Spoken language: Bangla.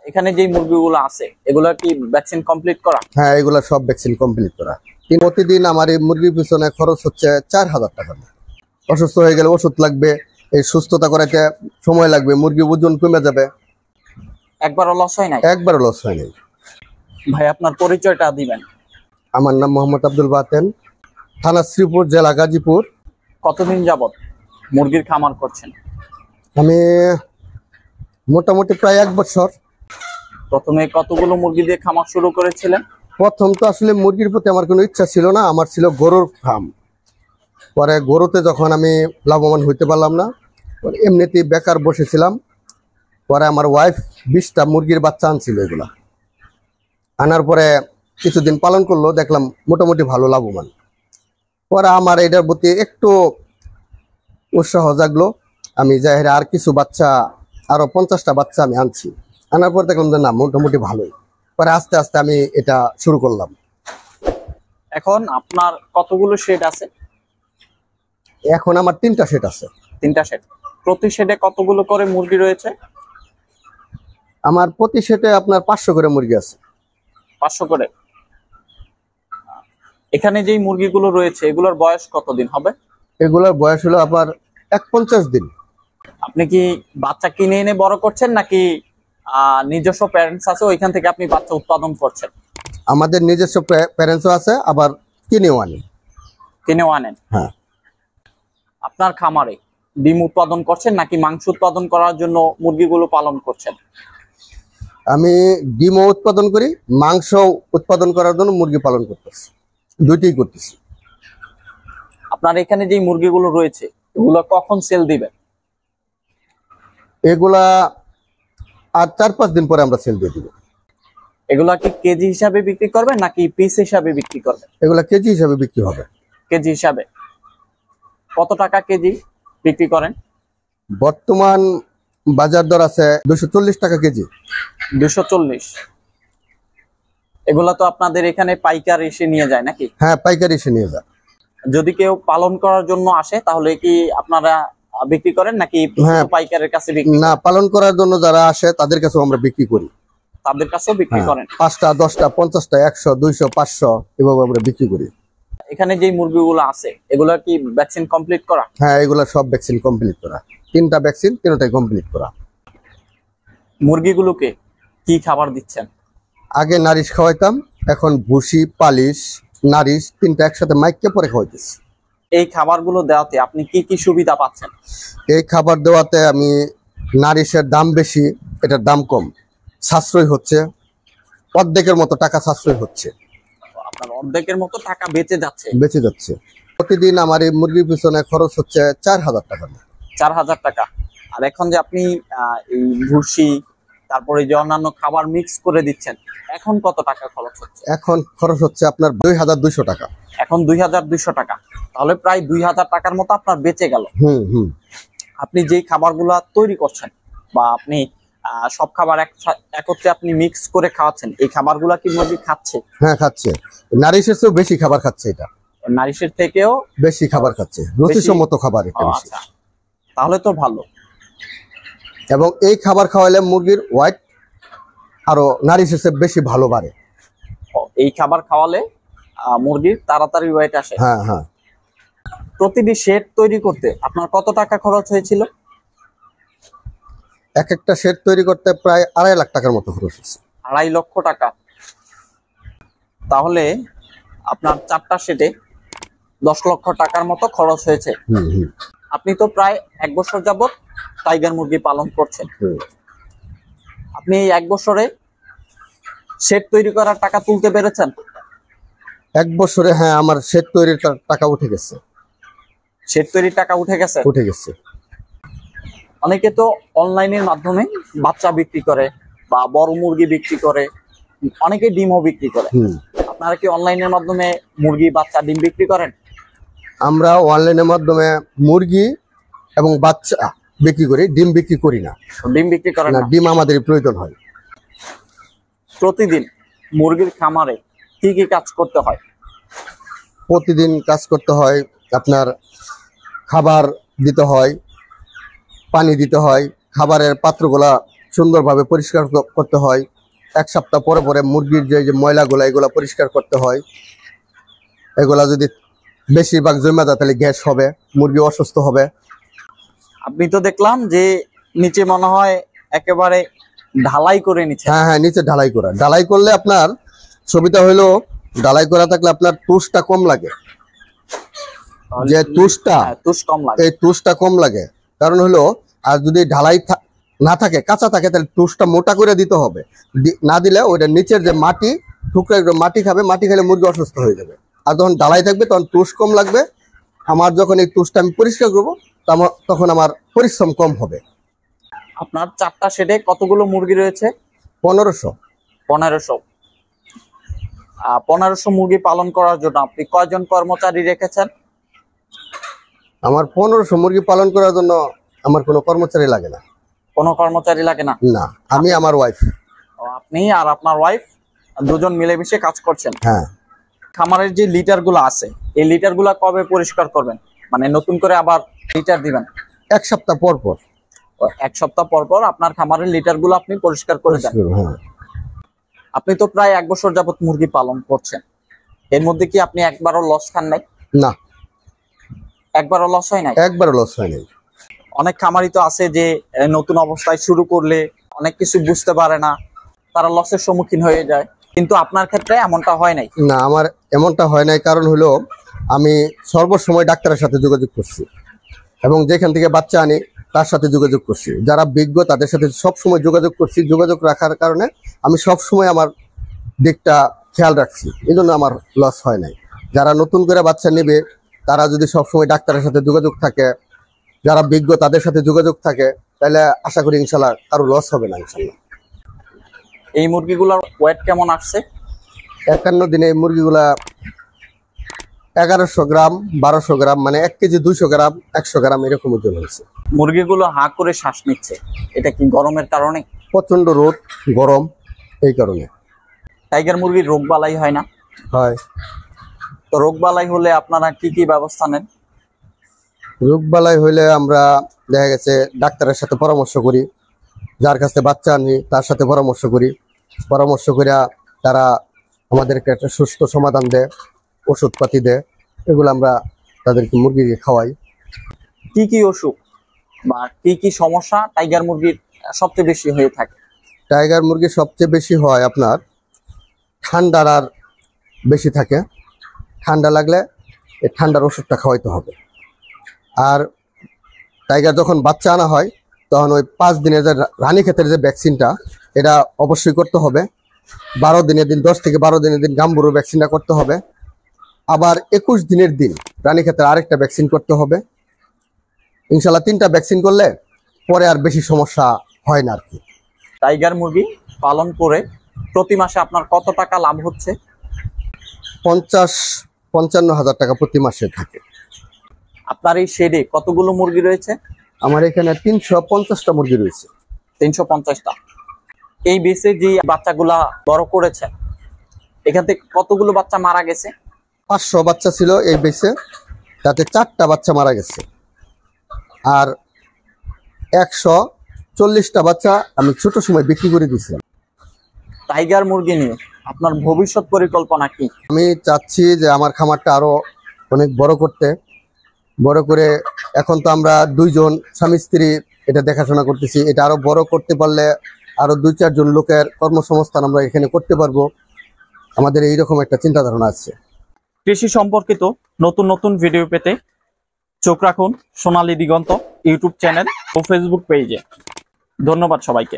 এখানে যে মুরগিগুলো আছে এগুলা কি ভ্যাকসিন কমপ্লিট করা? হ্যাঁ, এগুলা সব ভ্যাকসিন কমপ্লিট করা। প্রতিদিন আমার এই মুরগির পিছনে খরচ হচ্ছে 4000 টাকা। অসুস্থ হয়ে গেলে ওষুধ লাগবে, এই সুস্থতা করাতে সময় লাগবে, মুরগি ওজন কমে যাবে। একবারও লস হয় নাই? একবারও লস হয় নাই। ভাই আপনার পরিচয়টা দিবেন। আমার নাম মোহাম্মদ আব্দুল বাতেন, থানা শ্রীপুর, জেলা গাজীপুর। কতদিন যাবত মুরগির খামার করছেন? আমি মোটামুটি প্রায় 1 বছর। প্রথমে কতগুলো মুরগি দিয়ে খামার শুরু করেছিলেন? প্রথম তো আসলে মুরগির প্রতি আমার কোনো ইচ্ছা ছিল না, আমার ছিল গরুর ফার্ম। পরে গরুতে যখন আমি লাভবান হইতে পারলাম না, এমনিতেই বেকার বসেছিলাম। পরে আমার ওয়াইফ 20টা মুরগির বাচ্চা আনছিল, এগুলা আনার পরে কিছুদিন পালন করলো, দেখলাম মোটামুটি ভালো লাভবান। পরে আমার এটার প্রতি একটু উৎসাহ জাগলো, আমি যাই আর কিছু বাচ্চা, আরো 50টা বাচ্চা আমি আনছি। আনার পর দেখলাম যে না, মোটামুটি ভালোই। পরে আস্তে আস্তে আমি এটা শুরু করলাম। এখন আপনার কতগুলো শেড আছে? এখন আমার 3টা শেড আছে। 3টা শেড। প্রতি শেডে কতগুলো করে মুরগি রয়েছে? আমার প্রতি শেডে আপনার 500 করে মুরগি আছে। 500 করে। এখানে যেই মুরগিগুলো রয়েছে এগুলোর বয়স কতদিন হবে? এগুলোর বয়স হলো আপনার 51 দিন। আপনি কি বাচ্চা কিনে এনে বড় করছেন নাকি নিজস্ব প্যারেন্টস আছে ওইখান থেকে আপনি বাচ্চা উৎপাদন করছেন? আমাদের নিজস্ব প্যারেন্টসও আছে, আবার কিনেও আনি। কিনেও আনেন? হ্যাঁ। আপনার খামারে ডিম উৎপাদন করছেন নাকি মাংস উৎপাদন করার জন্য মুরগিগুলো পালন করছেন? আমি ডিমও উৎপাদন করি, মাংস উৎপাদন করার জন্য মুরগি পালন করতেছি, দুইটাই করতেছি। আপনার এখানে যে মুরগিগুলো রয়েছে এগুলো কখন সেল দিবেন? এগুলা আর 4-5 দিন পরে আমরা সেল দিয়ে দিব। এগুলা কি কেজি হিসাবে বিক্রি করবেন নাকি পিস হিসাবে বিক্রি করবেন? এগুলা কেজি হিসাবে বিক্রি হবে। কেজি হিসাবে। কত টাকা কেজি বিক্রি করেন? বর্তমান বাজার দর আছে 240 টাকা কেজি। 240। এগুলা তো আপনাদের এখানে পাইকার এসে নিয়ে যায় নাকি? হ্যাঁ, পাইকারি এসে নিয়ে যায়। যদি কেউ পালন করার জন্য আসে তাহলে কি আপনারা বিক্রি করেন নাকি পাইকারের কাছে বিক্রি? না, পালন করার জন্য যারা আসে তাদের কাছেও আমরা বিক্রি করি। তাদের কাছেও বিক্রি করেন? 5টা, 10টা, 50টা, 100, 200, 500 এভাবে আমরা বিক্রি করি। এখানে যে মুরগিগুলো আছে এগুলা কি ভ্যাকসিন কমপ্লিট করা? হ্যাঁ, এগুলা সব ভ্যাকসিন কমপ্লিট করা। 3টা ভ্যাকসিন, 3টাই কমপ্লিট করা। মুরগিগুলোকে কি খাবার দিচ্ছেন? আগে নারিশ খাওয়াইতাম, এখন ভুসি, পালিশ, নারিশ 3টা একসাথে মাইকে পরে খাওয়াইতেছি। এই খাবারগুলো দেওয়াতে আপনি কি কি সুবিধা পাচ্ছেন? এই খাবার দেওয়াতে আমি নারিশের দাম বেশি, এটার দাম কম, সাশ্রয় হচ্ছে, অর্ধেকের মতো টাকা সাশ্রয় হচ্ছে। আপনার অর্ধেকের মতো টাকা বেঁচে যাচ্ছে। প্রতিদিন আমার এই মুরগির পিছনে খরচ হচ্ছে 4000 টাকা। 4000 টাকা। আর এখন যে আপনি এই ভুসি তারপরে যে অন্যান্য খাবার মিক্স করে দিচ্ছেন, এখন কত টাকা খরচ হচ্ছে? এখন খরচ হচ্ছে আপনার 2200 টাকা। এখন 2200 টাকা। তাহলে প্রায় 2000 টাকার মতো আপনার বেঁচে গেল। আপনি যেই খাবারগুলা তৈরি করছেন বা আপনি সব খাবার একত্রে আপনি মিক্স করে খাওয়াচ্ছেন, এই খাবারগুলা কি মুরগি খাচ্ছে? হ্যাঁ, খাচ্ছে। নারিশের চেয়েও বেশি খাবার খাচ্ছে, এটা নারিশের থেকেও বেশি খাবার খাচ্ছে, রুচিসম্মত খাবার এটা বেশি। আচ্ছা, তাহলে তো ভালো। এবং এই খাবার খাওয়াইলে মুরগির ওয়েট আরো নারিশের চেয়ে বেশি ভালো বাড়ে। এই খাবার খাওয়ালে মুরগির তাড়াতাড়ি ওয়েট আসে? হ্যাঁ হ্যাঁ। প্রতিটি শেড তৈরি করতে আপনার কত টাকা খরচ হয়েছিল? এক একটা শেড তৈরি করতে প্রায় 2.5 লাখ টাকার মতো খরচ হচ্ছে। 2.5 লক্ষ টাকা। তাহলে আপনার 4টা শেডে 10 লক্ষ টাকার মতো খরচ হয়েছে। আপনি তো প্রায় 1 বছর যাবত টাইগার মুরগি পালন করছেন। আপনি এই 1 বছরে শেড তৈরি করার টাকা তুলতে পেরেছেন? 1 বছরে হ্যাঁ, আমার শেড তৈরির টাকা উঠে গেছে। শেড তৈরির টাকা উঠে গেছে? অনেকে তো অনলাইনের মাধ্যমে বাচ্চা বিক্রি করে বা বড় মুরগি বিক্রি করে, অনেকে ডিমও বিক্রি করে। আপনারা কি অনলাইনের মাধ্যমে মুরগি, বাচ্চা, ডিম বিক্রি করেন? আমরা অনলাইনের মাধ্যমে মুরগি এবং বাচ্চা বিক্রি করি, ডিম বিক্রি করি না। ডিম বিক্রি করেন না? ডিম আমাদের প্রয়োজন হয়। প্রতিদিন মুরগির খামারে কি কি কাজ করতে হয়? প্রতিদিন কাজ করতে হয়, আপনার খাবার দিতে হয়, পানি দিতে হয়, খাবারের পাত্রগুলা সুন্দরভাবে পরিষ্কার করতে হয়। এক সপ্তাহ পরে পরে মুরগির যে ময়লাগুলা এগুলা পরিষ্কার করতে হয়। এগুলা যদি বেশিরভাগ জমা যায় তাহলে গ্যাস হবে, মুরগি অসুস্থ হবে। আপনি তো দেখলাম যে নিচে মনে হয় একেবারে ঢালাই করে নিচ্ছে। হ্যাঁ হ্যাঁ, নিচে ঢালাই করা। ঢালাই করলে আপনার সুবিধা হলো, ঢালাই করা থাকলে আপনার তুষটা কম লাগে। যে তুষটা, তুষ কম লাগে, এই তুষটা কম লাগে। কারণ হলো, আর যদি ঢালাই না থাকে, কাঁচা থাকে, তাহলে তুষটা মোটা করে দিতে হবে। না দিলে ওইটা নিচের যে মাটি ঠুকরা মাটি খাবে, মাটি খেলে মুরগি অসুস্থ হয়ে যাবে। আর যখন ঢালাই থাকবে তখন তুষ কম লাগবে। আমার যখন এই তুষটা আমি পরিষ্কার করবো তখন আমার পরিশ্রম কম হবে। আপনার 4টা শেডে কতগুলো মুরগি রয়েছে? 1500। 1500 মুরগি পালন করার জন্য আপনি কয়জন কর্মচারী রেখেছেন? আমার 1500 মুরগি পালন করার জন্য আমার কোনো কর্মচারী লাগে না। কোনো কর্মচারী লাগে না? না, আমি আমার ওয়াইফ। আপনি আর আপনার ওয়াইফ দুজন মিলেমিশে কাজ করছেন? হ্যাঁ। খামারের যে লিটার গুলো আছে, এই লিটার গুলা কবে পরিষ্কার করবেন? মানে নতুন করে আবার লিটার দিবেন? 1 সপ্তাহ পর পর। 1 সপ্তাহ পর পর আপনার খামারের লিটার গুলো আপনি পরিষ্কার করে দেন? হ্যাঁ। আপনি তো প্রায় 1 বছর যাবত মুরগি পালন করছেন, এর মধ্যে কি আপনি একবারও লস খান নাই? না, একবারও লস হয় নাই? একবারও লস হয় নাই। অনেক খামারি তো আছে যে নতুন অবস্থায় শুরু করলে অনেক কিছু বুঝতে পারে না, তারা লসের সম্মুখীন হয়ে যায়, কিন্তু আপনার ক্ষেত্রে এমনটা হয় নাই? না, আমার এমনটা হয় নাই। কারণ হলো, আমি সর্বসময় ডাক্তারের সাথে যোগাযোগ করছি এবং যেখান থেকে বাচ্চা আনি তার সাথে যোগাযোগ করছি। যারা বিজ্ঞ তাদের সাথে সবসময় যোগাযোগ করছি। যোগাযোগ রাখার কারণে আমি সবসময় আমার দিকটা খেয়াল রাখছি, এই জন্য আমার লস হয় নাই। যারা নতুন করে বাচ্চা নেবে তারা যদি সবসময় ডাক্তারের সাথে যোগাযোগ থাকে, যারা বিজ্ঞ তাদের সাথে যোগাযোগ থাকে, তাহলে আশা করি ইনশাল্লাহ কারো লস হবে না ইনশাল্লাহ। এই মুরগিগুলোর ওয়েট কেমন আসছে? 51 দিনে এই মুরগিগুলা 1100 গ্রাম, 1200 গ্রাম, মানে 1 কেজি 200 গ্রাম, 100 গ্রাম এরকম ওজন হয়েছে। মুরগিগুলো হাঁ করে শ্বাস নিচ্ছে, এটা কি গরমের কারণে? প্রচন্ড রোদ, গরম, এই কারণে। টাইগার মুরগির রোগ বালাই হয় না? হয়। তো রোগ বালাই হলে আপনারা কি কি ব্যবস্থা নেন? রোগবালাই হইলে আমরা দেখা গেছে ডাক্তারের সাথে পরামর্শ করি, যার কাছে বাচ্চা আনি তার সাথে পরামর্শ করি। পরামর্শ করে তারা আমাদেরকে একটা সুস্থ সমাধান দেয়, ওষুধপাতি দেয়, এগুলো আমরা তাদেরকে মুরগিকে খাওয়াই। কি কি অসুখ বা কি কি সমস্যা টাইগার মুরগির সবচেয়ে বেশি হয়ে থাকে? টাইগার মুরগির সবচেয়ে বেশি হয় আপনার ঠান্ডার আর বেশি থাকে। ঠান্ডা লাগলে এই ঠান্ডার ওষুধটা খাওয়াইতে হবে। আর টাইগার যখন বাচ্চা আনা হয় তখন ওই 5 দিনের যে রানীক্ষেতের যে ভ্যাকসিনটা, এটা অবশ্যই করতে হবে। 12 দিনের দিন, 10 থেকে 12 দিনের দিন গাম্বুরো ভ্যাকসিনটা করতে হবে। আবার 21 দিনের দিন রানীক্ষেতের আরেকটা ভ্যাকসিন করতে হবে। ইনশাল্লাহ 3টা ভ্যাকসিন করলে পরে আর বেশি সমস্যা হয় না আর কি। টাইগার মুরগি পালন করে প্রতি মাসে আপনার কত টাকা লাভ হচ্ছে? 50-55 হাজার টাকা প্রতি মাসে থাকে। আপনার এই শেডে কতগুলো মুরগি রয়েছে? আমার এখানে 350টা মুরগি রয়েছে। 350টা। এই বেসে যে বাচ্চাগুলা বড় করেছে, এখান থেকে কতগুলো বাচ্চা মারা গেছে? 500 বাচ্চা ছিল এই বেসে, তাতে 4টা বাচ্চা মারা গেছে। আর 140টা বাচ্চা আমি ছোট সময় বিক্রি করে দিয়েছিলাম। টাইগার মুরগি নিয়ে আপনার ভবিষ্যৎ পরিকল্পনা কি? আমি চাচ্ছি যে আমার খামারটা আরো অনেক বড় করতে। বড় করে এখন তো আমরা 2 জন স্বামী স্ত্রী এটা দেখাশোনা করতেছি, এটা আরো বড় করতে পারলে আরো 2-4 জন লোকের কর্মসংস্থান আমরা এখানে করতে পারবো। আমাদের এইরকম একটা চিন্তা ধারণা আছে। কৃষি সম্পর্কিত নতুন নতুন ভিডিও পেতে চোখ রাখুন সোনালী দিগন্ত ইউটিউব চ্যানেল ও ফেসবুক পেজে। ধন্যবাদ সবাইকে।